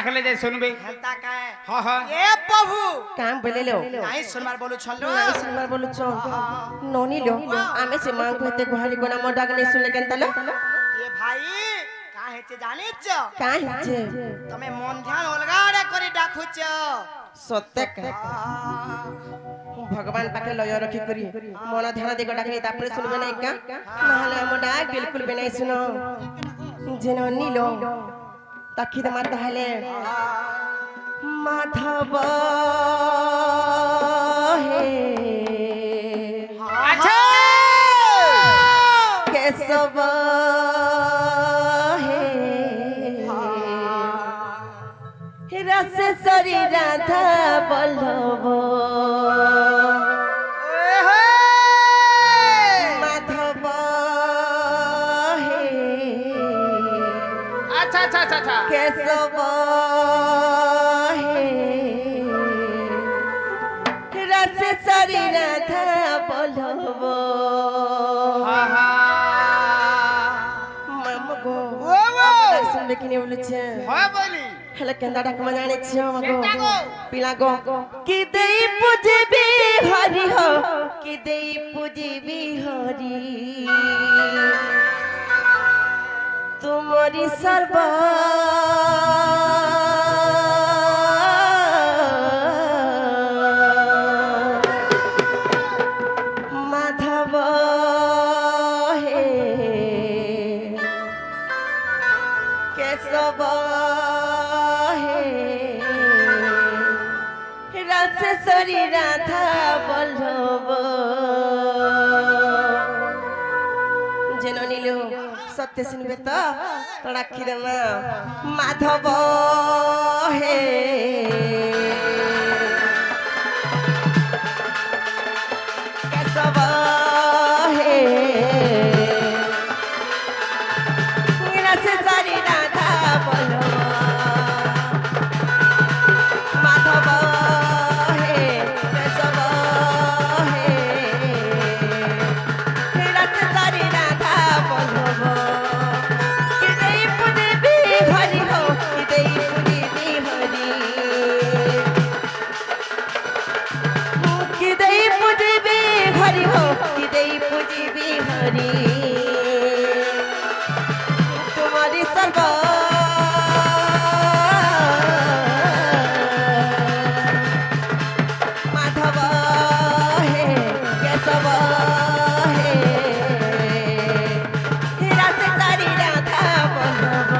डाकले जे सुनबे हेता काए हां हां ए प्रभु काम बोले लो नहीं सुनबार बोलू छलो नहीं सुनबार बोलू छो नोनी लो आमे से मांग होते गुहारी कोना मो डाकले सुनले केनता लो ये भाई का हेते जानि छ का हिचे तमे मन ध्यान अलगाड़े करी डाकू छ सत्य का भगवान पाखे लय रखी करी मन ध्यान दे डाकले तापरे सुनबे नहीं का नहले हम डाक बिल्कुल भी नहीं सुनो जेनो नीलो ताखी दे माता हले माधव हे अच्छा केशव हे रस सरी राधा बल्लभ माधव हे अच्छा अच्छा अच्छा अच्छा केशव हे रस सरी राधा बल्लभ हां हां मामगो ओ वो सुनबे किने बोलछे हां बोली हेले केंदा डाक म जाने छियो मगो केंदा गो पिला गो कि देई पूजबी हरि हो कि देई पूजबी हरि तुमरी सर्व माधव हे केशव हे रस सरी राधा बल्लभ जेनो नीलो सत्य सुनबे तो राखी देमा माधव हे केशव हे रस सरी राधा बल्लभ माधव हे केशव हे रस सरी राधा बल्लभ कि देई पूजबी हरि हो कि देई पूजबी हरि कि देई पूजबी हरि हो कि देई पूजबी हरि तुम्हारी सर्व माधव हे केशव हे रस सरी राधा बल्लभ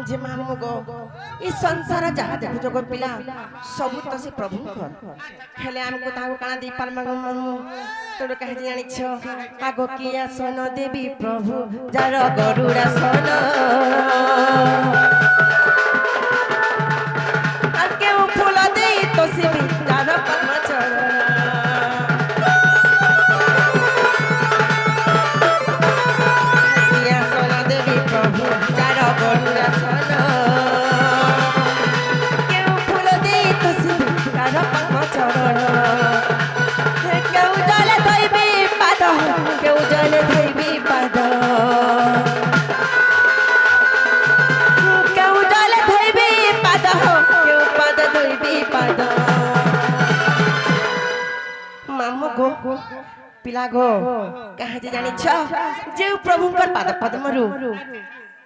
जे मामू गो ई संसार जहा देखु जगत पिला सब तो से प्रभु को हेले हमको ताको काना दी पाल मागो मामू तोड़ कहे जानि छ आगो किया सोन देवी प्रभु जार गरुड़ा सोन আর কেউ ফুল দেই তো সিবি जार पद्म चरण किया सोन देवी प्रभु जार गरुड़ा सोन केउ फूल देई तो सिबि जार पद्म चरण केउ जले धोइबी पाद केउ जले धोइबी पाद केउ जले धोइबी पाद केउ पाद धोइबी पाद मामू गो पिला गो कहाँ जे जानि छ जे प्रभु पर पाद पद्मरु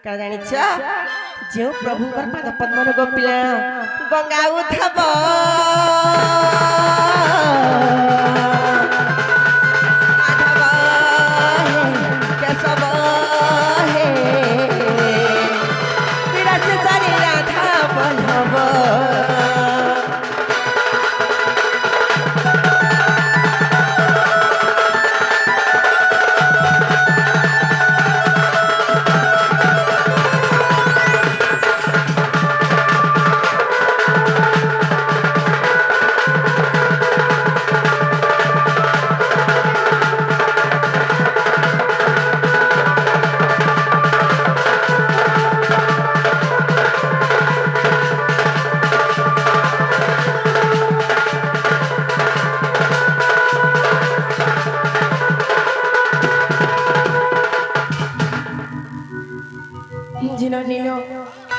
का जानि छ जे प्रभु पर पाद पद्मरु गो पिला गंगा उठब জিন নিল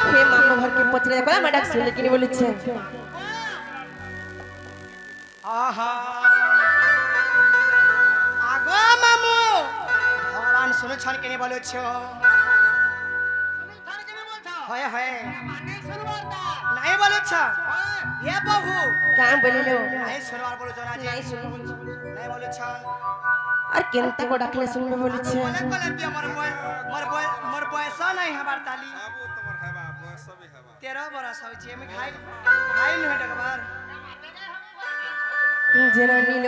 হে মামু ঘরকে পচরে কলা মা ডাক শুনলে কিনি বলেছে আহা আগো মামু ভগবান শুনেছেন কেনে বলেছ হয় হয় নাই বলেছ হে প্রভু কাম বলিল নাই শুনবার বলেছ না যে নাই শুনি নাই বলেছ আর কেনতা কো ডাকলে শুনবে বলেছে মনে কলে কি মোর বয়স নাই হবার তালি বাবু তোমার হেবা বয়স সবই হেবা 13 বরস হইছে আমি খাই খাই নয় টাকাবার জিন নিল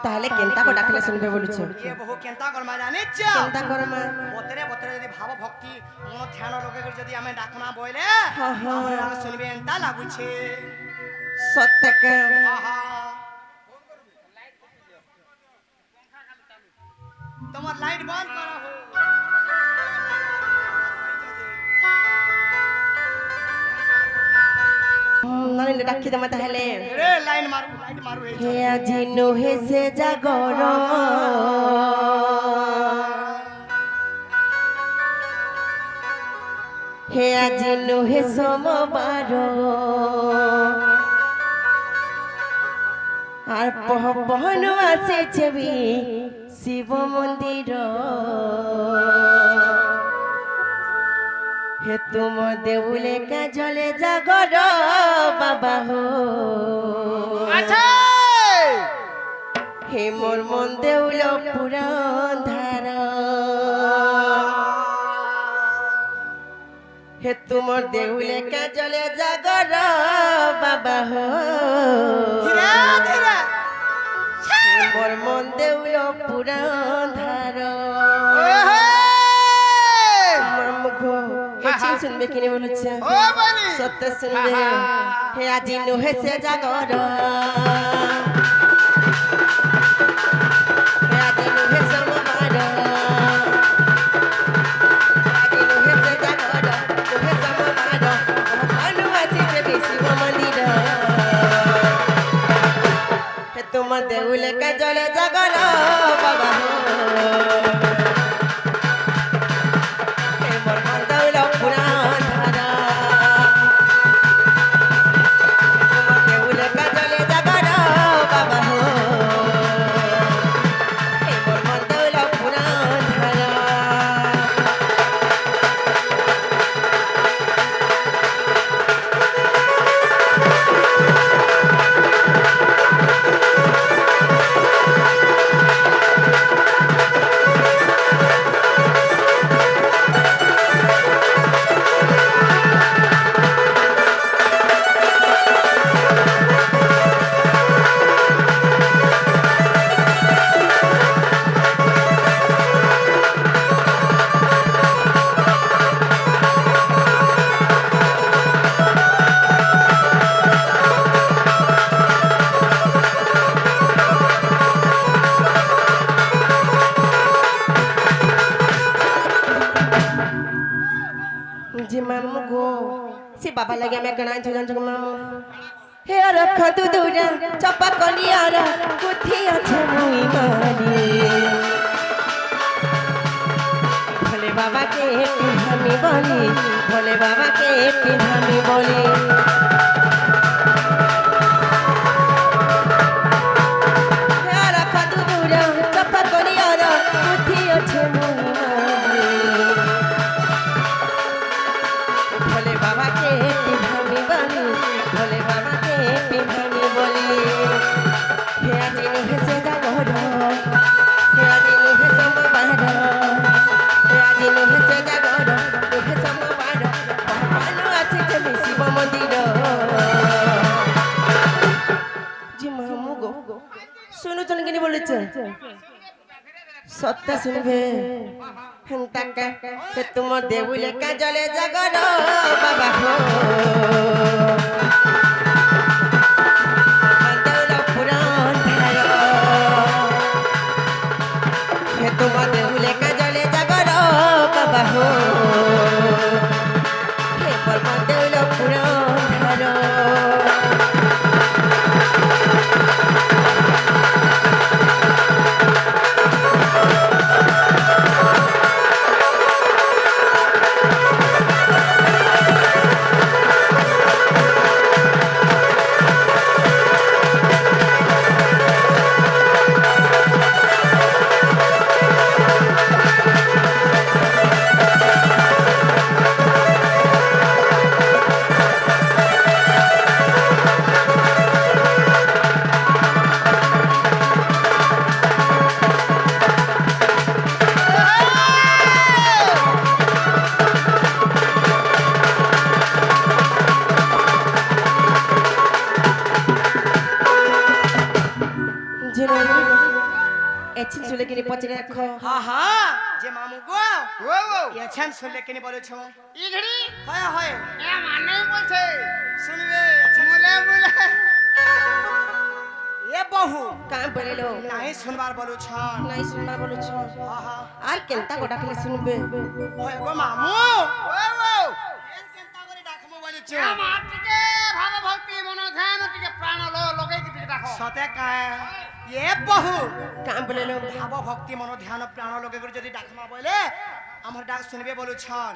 তাহলে কেনতা কো ডাকলে শুনবে বলেছে এ বহু কেনতা করমা জানিছ কেনতা কর মা বতরে বতরে যদি ভাব ভক্তি মন ধ্যান লগে করে যদি আমি ডাকনা বইলে হ্যাঁ হ্যাঁ আমরা শুনবেন তা লাগুছে সত্যক আহা তোমার লাইট বন্ধ করা হোক নানি ডাকি দমা তাহলে রে লাইট মারু এই হে আজি নহেছে জাগর হে আজি নহে সোমবার আর পহন আছে ছবি শিব মন্দির হে তুম দেউলে কাজলে জাগর বাবা হো আচ্ছা হে মোর মন দেউল পুরাণ ধার হে তুমর দেউলে কাজলে জাগর বাবা হো ধীরে ধীরে হে মোর মন দেউল পুরাণ ধার মামগো হে শুনবে কিনে বলেছে ও বলি সত্য শুনবে হে আজি নহেছে জাগর হে আজি নহেছে সোমবার আজি নহেছে জাগর নহে সোমবার অনু আছে যে শিব মন্দির হে তোমার দেউলে কাজলে জাগর বাবা হো হে মোর মন দেউল পুরাণ ধারা তোমার দেউলে কাজলে জাগর বাবা হো হে মোর মন দেউল পুরাণ ধারা যে মামু গো সে বাবা লাগে আমি কেনা জানছো মামু হে রখ তু দুরা চপা কলিয়ার কুথি আছে মুই মারি ভোলে বাবা কে আমি বলি ভোলে বাবা কে আমি বলি হে রখ তু দুরা চপা কলিয়ার কুথি আছে মুই মারি ভোলে বাবা কে আমি বলি ভোলে বাবা কে আমি বলি হে আজি নহেছে জাগর হে আজি নহে সোমবার হে আজি নহেছে জাগর নহে সোমবার অনু আছে যে শিব মন্দির জি মামু গো শুনুছেন কিনি বলেছে সত্য শুনবে হেন্তাকা হে তোমার দেউলে কাজলে জাগর বাবা হো দেউল পুরাণ ধার হে তোমার দেউলে কাজলে জাগর বাবা হো হে পরম দেউল পুরাণ ধার এছিন শুলে কিনি পচরে রাখো হ্যাঁ হ্যাঁ যে মামু গো ও ও এছেন শুনলে কিনি বলেছ ই ঘড়ি হয় হয় এ মানে বলছে শুনবে এছেন মুলে মুলে এ বহু কাম বলিলো নাই শুনবার বলুছ নাই শুনবার বলুছ হ্যাঁ হ্যাঁ আর কেনতা গোটা খেলে শুনবে হয় গো মামু ও ও চিন্তা করে ডাকমু বলেছ এ মা টিকে ভাব ভক্তি মন ধ্যান টিকে প্রাণ লগাই কি টিকে ডাকো সতে কায় এ বহু কাম বলিলো ভাব ভক্তি মন ধ্যান প্রাণ লগে করে যদি ডাকমা বলে আমার ডাক শুনবে বলুছন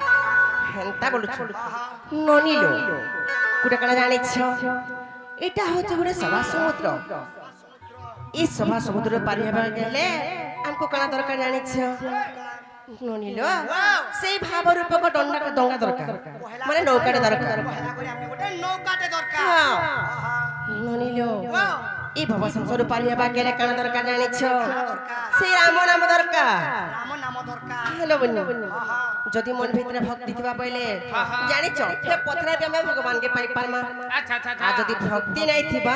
হেনতা বলুছ হ্যাঁ হ্যাঁ ননিলো কুটা কানা জানিছ এটা হচ্ছে গোটে সভা সমুদ্র এই সভা সমুদ্র পারি হবার গেলে আমকো কানা দরকার জানিছ ননিলো সেই ভাব রূপক ডঙ্গা দরকার মানে নৌকাটা দরকার পহেলা করে আপনি গোটে নৌকাতে দরকার হ্যাঁ। হ্যাঁ ননিলো হ্যাঁ এই ভব সংসার পারি হবার গেলে কানা দরকার জানিছ দরকার সেই রাম নাম দরকার রাম নাম দরকার হ্যালো বন্ধু হ্যাঁ হ্যাঁ যদি মন ভিতরে ভক্তি থিবা বইলে জানিছ সে পথরে আমি ভগবান কে পাই পারমা আচ্ছা আচ্ছা আর যদি ভক্তি নাই থিবা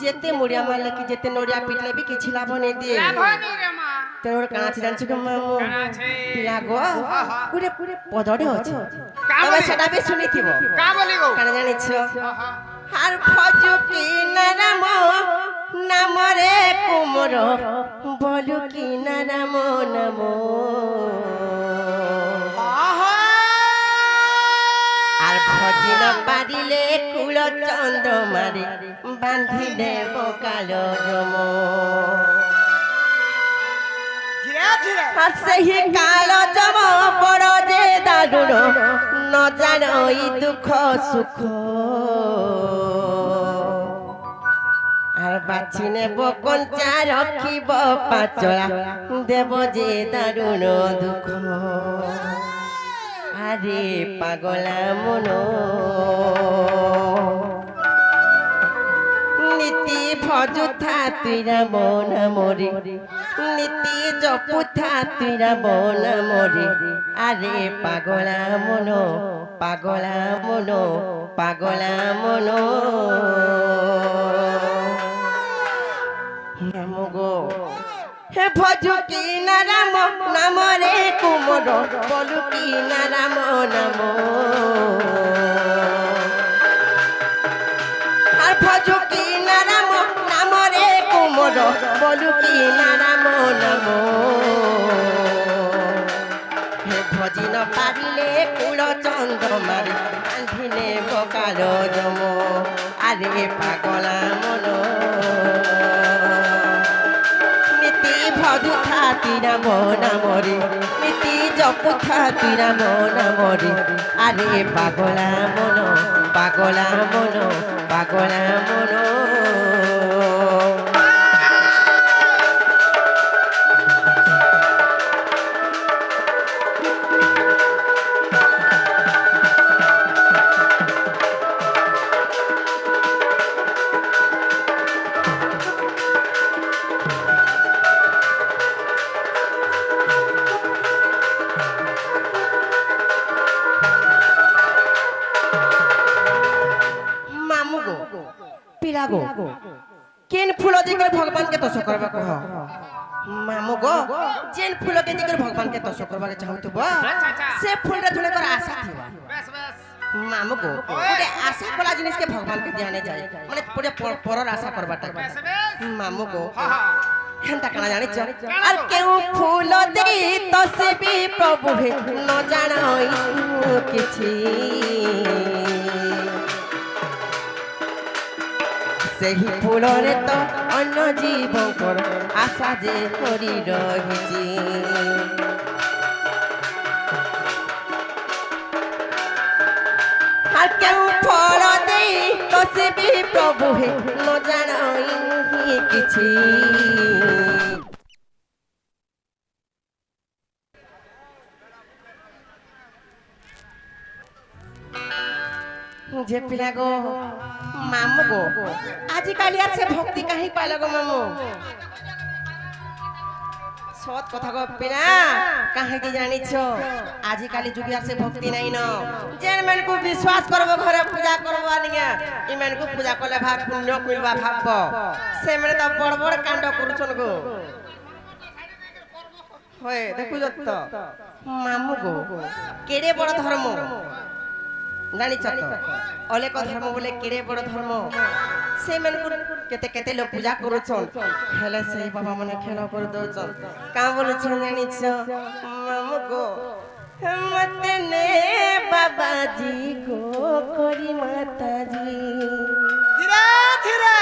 যেতে মুড়িয়া মারলে কি যেতে নড়িয়া পিটলে বি কিছু লাভ নেই দিয়ে লাভ নি রে মা তোর কানা আছে জানিছ কে মামু কানা আছে পিলা গো পুরে পুরে পদড়ে আছে কা তবে বলি সেটা বি শুনিথিব কা বলি গো কানা জানিছ হ্যাঁ আর ভজু কি নারাম নামরে কুমর বলু কি নারাম নাম আর ভজিন পারিলে কুল চন্দ্র মারি বান্ধি দেব কালো জম ধীরে ধীরে আর সেই কালো জম বড় যে দারুণ ন জানই দুঃখ সুখ আর বাছি নেব কঞ্চা রখিব পাচলা দেব যে দারুণ দুঃখ আরে পাগলা মন নীতি ভজুথা তুইরা মন মরে নীতি জপুথা তুইরা মন মরে আরে পাগলা মন পাগলা মন পাগলা মন নামগো হে ভজু কি নারাম নামরে কুমর বলু কি নারাম নাম আর ভজু কি নারাম নামরে কুমর বলু কি নারাম নাম হে ভজি ন পারিলে কুল চন্দ্র মারি বান্ধিনে বকাল জম আরে পাগলা মন ভজু থাতিরা মনা মরে নীতি জপু থাতিরা মনা মরে আরে পাগলা মন পাগলা মন পাগলা মন মামু গো পিলা গো কেন ফুল দিকে ভগবান কে তস করবা কহ মামু গো যেন ফুল কে দিকে ভগবান কে তস করবা কে চাহুতব সে ফুলটা ধরে কর আশা থিবা বেশ বেশ মামু গো ওটে আশা কলা জিনিস কে ভগবান কে দিয়ানে যায় মানে পুরে পরর আশা করবাটা বেশ বেশ মামু গো হ্যাঁ হ্যাঁ হেনতা কানা জানিছ আর কেউ ফুল দেই তসে বি প্রভু হে ন জানাই কিছু ସେହି ଫୁଲରେ ତ ଅନ୍ୟ ଜୀବଙ୍କର ଆଶା ଯେ କରି ରହିଛି আর কেউ ফল দেই তো সে বি প্রভু হে ন জানাই କିଛି যে পিলা গো মামু গো আজিকালি আর সে ভক্তি কাহি পাইল গো মামু সৎ কথা গো পিলা কাহিকি জানিছ আজিকালি যুগে আর সে ভক্তি নাই ন যেন মানকু বিশ্বাস করব ঘরে পূজা করব আনিয়া ইমানকু পূজা করলে ভাব পুণ্য কইবা ভাবব সে মানে তো বড় বড় কাণ্ড করছন গো হয় দেখুছ তো মামু গো কেড়ে বড় ধর্ম জানিছ তো অলেক ধর্ম বলে কেড়ে বড় ধর্ম সেମାନଙ୍କୁ কেতে কেতে লোক পূজা କରୁଛନ୍ ହେଲେ ସେଇ ବାବା ମାନେ ଖେଳ କରି ଦଉଛନ୍ କାଁ ବୋଲୁଛନ୍ ଜାଣିଛ ମାମୁ ଗো ମତେ ନେ ବାବାଜୀ ଗো କରି ମାତାଜୀ ଧୀରେ ଧୀରେ